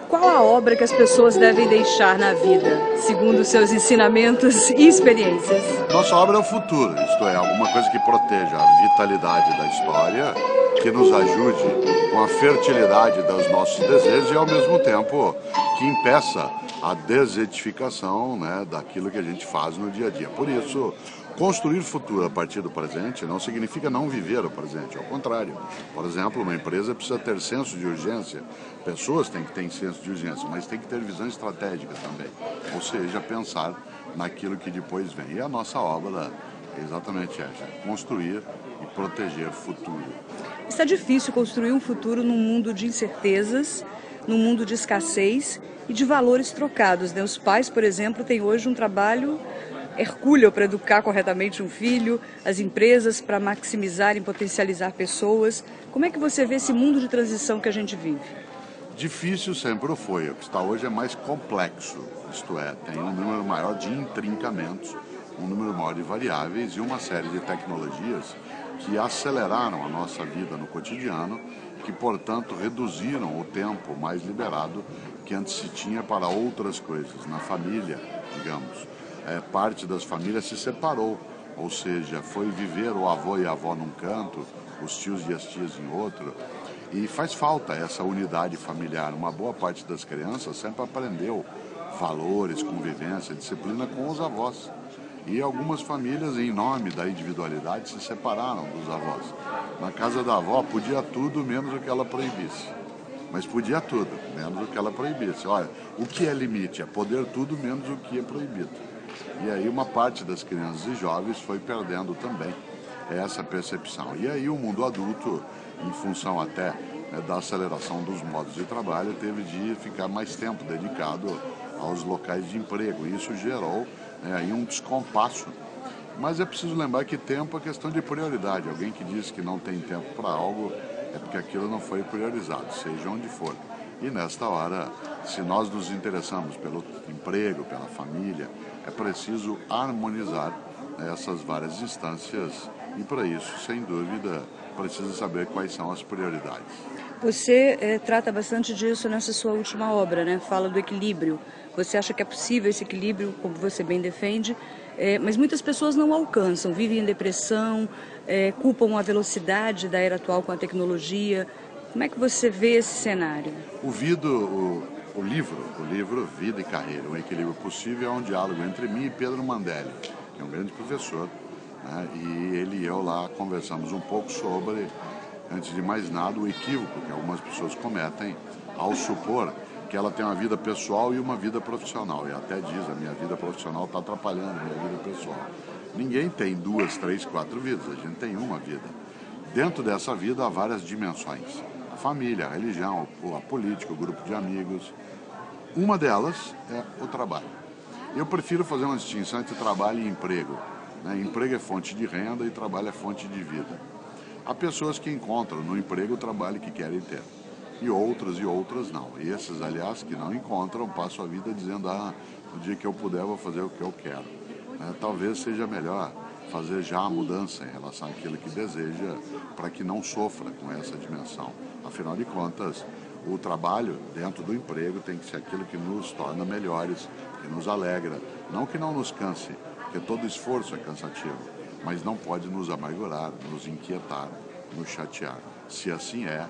Qual a obra que as pessoas devem deixar na vida, segundo os seus ensinamentos e experiências? Nossa obra é o futuro, isto é, alguma coisa que proteja a vitalidade da história, que nos ajude com a fertilidade dos nossos desejos e, ao mesmo tempo, que impeça a desedificação, né, daquilo que a gente faz no dia a dia. Por isso, construir futuro a partir do presente não significa não viver o presente, ao contrário. Por exemplo, uma empresa precisa ter senso de urgência, pessoas têm que ter senso de urgência, mas tem que ter visão estratégica também, ou seja, pensar naquilo que depois vem. E a nossa obra é exatamente essa, construir e proteger futuro. Está difícil construir um futuro num mundo de incertezas, num mundo de escassez e de valores trocados, né? Os pais, por exemplo, têm hoje um trabalho hercúleo para educar corretamente um filho, as empresas para maximizar e potencializar pessoas. Como é que você vê esse mundo de transição que a gente vive? Difícil sempre o foi, o que está hoje é mais complexo, isto é, tem um número maior de intrincamentos, um número maior de variáveis e uma série de tecnologias que aceleraram a nossa vida no cotidiano, que, portanto, reduziram o tempo mais liberado que antes se tinha para outras coisas. Na família, digamos, parte das famílias se separou, ou seja, foi viver o avô e a avó num canto, os tios e as tias em outro, e faz falta essa unidade familiar. Uma boa parte das crianças sempre aprendeu valores, convivência, disciplina com os avós. E algumas famílias, em nome da individualidade, se separaram dos avós. Na casa da avó podia tudo menos o que ela proibisse. Mas podia tudo, menos o que ela proibisse. Olha, o que é limite? É poder tudo menos o que é proibido. E aí uma parte das crianças e jovens foi perdendo também essa percepção. E aí o mundo adulto, em função até da aceleração dos modos de trabalho, teve de ficar mais tempo dedicado aos locais de emprego. E isso gerou aí um descompasso. Mas é preciso lembrar que tempo é questão de prioridade. Alguém que diz que não tem tempo para algo é porque aquilo não foi priorizado, seja onde for. E nesta hora, se nós nos interessamos pelo emprego, pela família, é preciso harmonizar essas várias instâncias e para isso, sem dúvida, precisa saber quais são as prioridades. Você trata bastante disso nessa sua última obra, né? Fala do equilíbrio. Você acha que é possível esse equilíbrio, como você bem defende, mas muitas pessoas não alcançam, vivem em depressão, culpam a velocidade da era atual com a tecnologia. Como é que você vê esse cenário? O livro Vida e Carreira, um equilíbrio possível, é um diálogo entre mim e Pedro Mandelli, que é um grande professor, né? E ele e eu lá conversamos um pouco sobre, antes de mais nada, o equívoco que algumas pessoas cometem ao supor que ela tem uma vida pessoal e uma vida profissional. E até diz, a minha vida profissional está atrapalhando a minha vida pessoal. Ninguém tem 2, 3, 4 vidas, a gente tem uma vida. Dentro dessa vida há várias dimensões. A família, a religião, a política, o grupo de amigos. Uma delas é o trabalho. Eu prefiro fazer uma distinção entre trabalho e emprego. Emprego é fonte de renda e trabalho é fonte de vida. Há pessoas que encontram no emprego o trabalho que querem ter. E outras não. E esses, aliás, que não encontram, passam a vida dizendo, no dia que eu puder vou fazer o que eu quero. Talvez seja melhor fazer já a mudança em relação àquilo que deseja, para que não sofra com essa dimensão. Afinal de contas, o trabalho dentro do emprego tem que ser aquilo que nos torna melhores, que nos alegra, não que não nos canse, porque todo esforço é cansativo, mas não pode nos amargurar, nos inquietar, nos chatear. Se assim é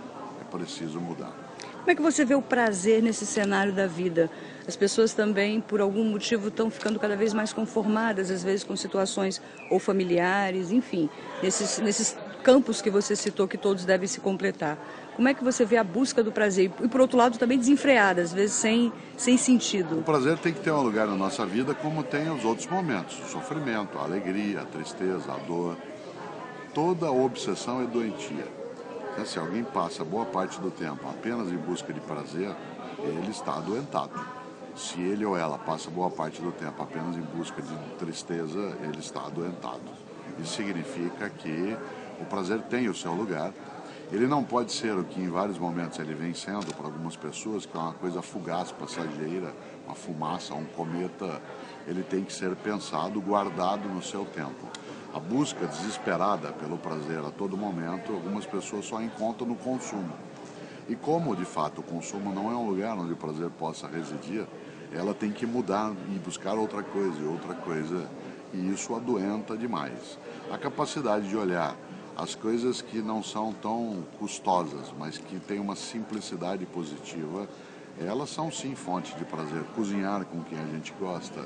preciso mudar. Como é que você vê o prazer nesse cenário da vida? As pessoas também, por algum motivo, estão ficando cada vez mais conformadas, às vezes com situações ou familiares, enfim, nesses campos que você citou que todos devem se completar. Como é que você vê a busca do prazer? E, por outro lado, também desenfreada, às vezes sem sentido. O prazer tem que ter um lugar na nossa vida como tem os outros momentos. O sofrimento, a alegria, a tristeza, a dor. Toda obsessão é doentia. Se alguém passa boa parte do tempo apenas em busca de prazer, ele está adoentado. Se ele ou ela passa boa parte do tempo apenas em busca de tristeza, ele está adoentado. Isso significa que o prazer tem o seu lugar. Ele não pode ser o que em vários momentos ele vem sendo para algumas pessoas, que é uma coisa fugaz, passageira, uma fumaça, um cometa. Ele tem que ser pensado, guardado no seu tempo. A busca desesperada pelo prazer a todo momento, algumas pessoas só encontram no consumo. E como, de fato, o consumo não é um lugar onde o prazer possa residir, ela tem que mudar e buscar outra coisa, e isso adoenta demais. A capacidade de olhar as coisas que não são tão custosas, mas que têm uma simplicidade positiva, elas são sim fonte de prazer. Cozinhar com quem a gente gosta,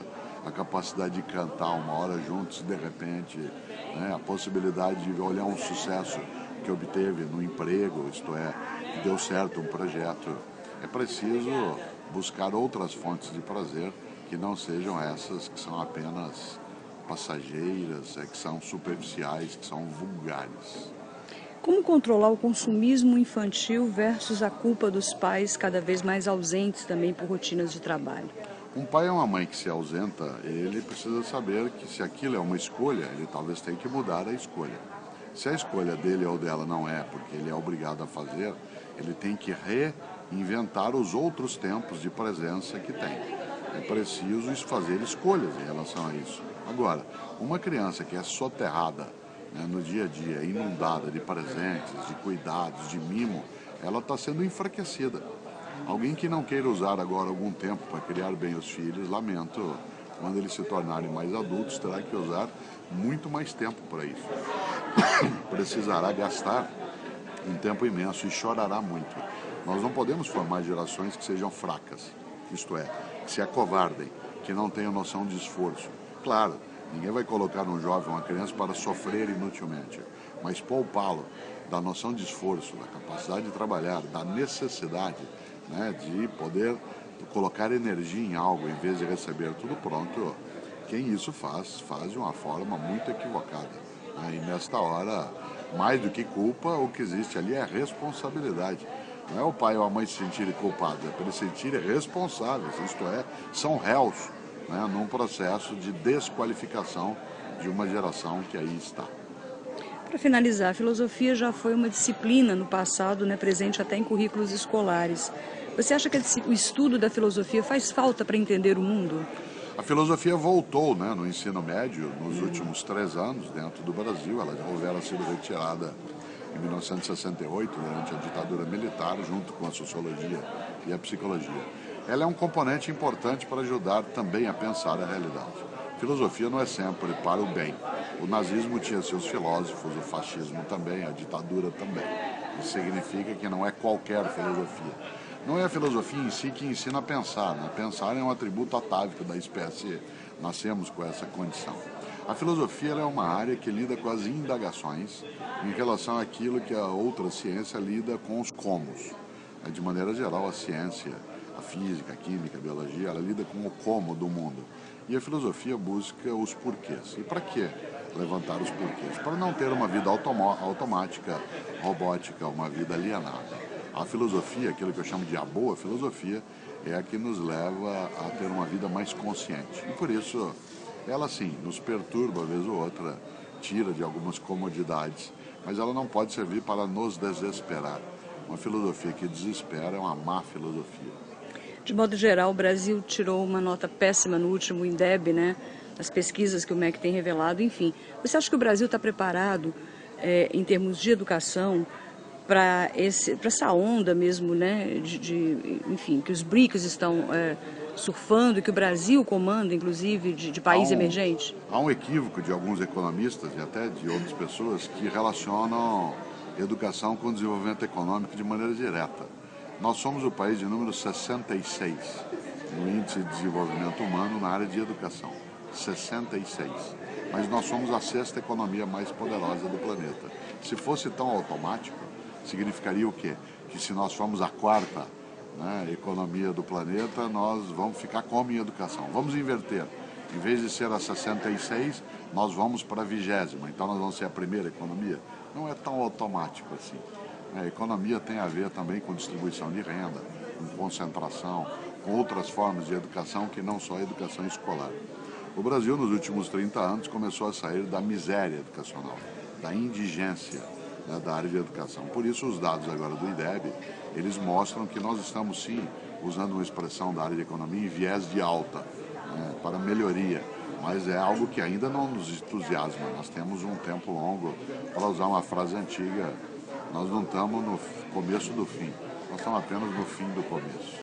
a capacidade de cantar uma hora juntos, de repente, né, a possibilidade de olhar um sucesso que obteve no emprego, isto é, que deu certo um projeto. É preciso buscar outras fontes de prazer que não sejam essas que são apenas passageiras, que são superficiais, que são vulgares. Como controlar o consumismo infantil versus a culpa dos pais cada vez mais ausentes também por rotinas de trabalho? Um pai ou uma mãe que se ausenta, ele precisa saber que se aquilo é uma escolha, ele talvez tenha que mudar a escolha. Se a escolha dele ou dela não é, porque ele é obrigado a fazer, ele tem que reinventar os outros tempos de presença que tem. É preciso fazer escolhas em relação a isso. Agora, uma criança que é soterrada, né, no dia a dia, inundada de presentes, de cuidados, de mimo, ela está sendo enfraquecida. Alguém que não queira usar agora algum tempo para criar bem os filhos, lamento, quando eles se tornarem mais adultos, terá que usar muito mais tempo para isso. Precisará gastar um tempo imenso e chorará muito. Nós não podemos formar gerações que sejam fracas, isto é, que se acovardem, que não tenham noção de esforço. Claro, ninguém vai colocar um jovem, uma criança, para sofrer inutilmente, mas poupá-lo da noção de esforço, da capacidade de trabalhar, da necessidade, né, de poder colocar energia em algo em vez de receber tudo pronto. Quem isso faz de uma forma muito equivocada. Né? E nesta hora, mais do que culpa, o que existe ali é responsabilidade. Não é o pai ou a mãe se sentirem culpados, é para eles se sentirem responsáveis, isto é, são réus, né, num processo de desqualificação de uma geração que aí está. Para finalizar, a filosofia já foi uma disciplina no passado, né, presente até em currículos escolares. Você acha que o estudo da filosofia faz falta para entender o mundo? A filosofia voltou, né, no ensino médio nos últimos 3 anos dentro do Brasil. Ela já houvera sido retirada em 1968, durante a ditadura militar, junto com a sociologia e a psicologia. Ela é um componente importante para ajudar também a pensar a realidade. Filosofia não é sempre para o bem. O nazismo tinha seus filósofos, o fascismo também, a ditadura também. Isso significa que não é qualquer filosofia. Não é a filosofia em si que ensina a pensar, né? Pensar é um atributo atávico da espécie, nascemos com essa condição. A filosofia é uma área que lida com as indagações em relação àquilo que a outra ciência lida com os comos. De maneira geral, a ciência, a física, a química, a biologia, ela lida com o como do mundo. E a filosofia busca os porquês. E para que levantar os porquês? Para não ter uma vida automática, robótica, uma vida alienada. A filosofia, aquilo que eu chamo de a boa filosofia, é a que nos leva a ter uma vida mais consciente. E por isso, ela sim, nos perturba, vez ou outra, tira de algumas comodidades, mas ela não pode servir para nos desesperar. Uma filosofia que desespera é uma má filosofia. De modo geral, o Brasil tirou uma nota péssima no último INDEB, né? As pesquisas que o MEC tem revelado, enfim. Você acha que o Brasil está preparado, em termos de educação, para essa onda mesmo, né? Enfim, que os BRICS estão surfando, que o Brasil comanda, inclusive, de país emergente? Há um equívoco de alguns economistas e até de outras pessoas que relacionam educação com desenvolvimento econômico de maneira direta. Nós somos o país de número 66 no índice de desenvolvimento humano na área de educação. 66. Mas nós somos a 6ª economia mais poderosa do planeta. Se fosse tão automático, significaria o quê? Que se nós formos a 4ª, né, economia do planeta, nós vamos ficar como em educação. Vamos inverter. Em vez de ser a 66, nós vamos para a 20ª. Então nós vamos ser a primeira economia. Não é tão automático assim. A economia tem a ver também com distribuição de renda, com concentração, com outras formas de educação que não só a educação escolar. O Brasil, nos últimos 30 anos, começou a sair da miséria educacional, da indigência, né, da área de educação. Por isso, os dados agora do IDEB, eles mostram que nós estamos, sim, usando uma expressão da área de economia em viés de alta, né, para melhoria. Mas é algo que ainda não nos entusiasma. Nós temos um tempo longo, para usar uma frase antiga, nós não estamos no começo do fim, Nós estamos apenas no fim do começo.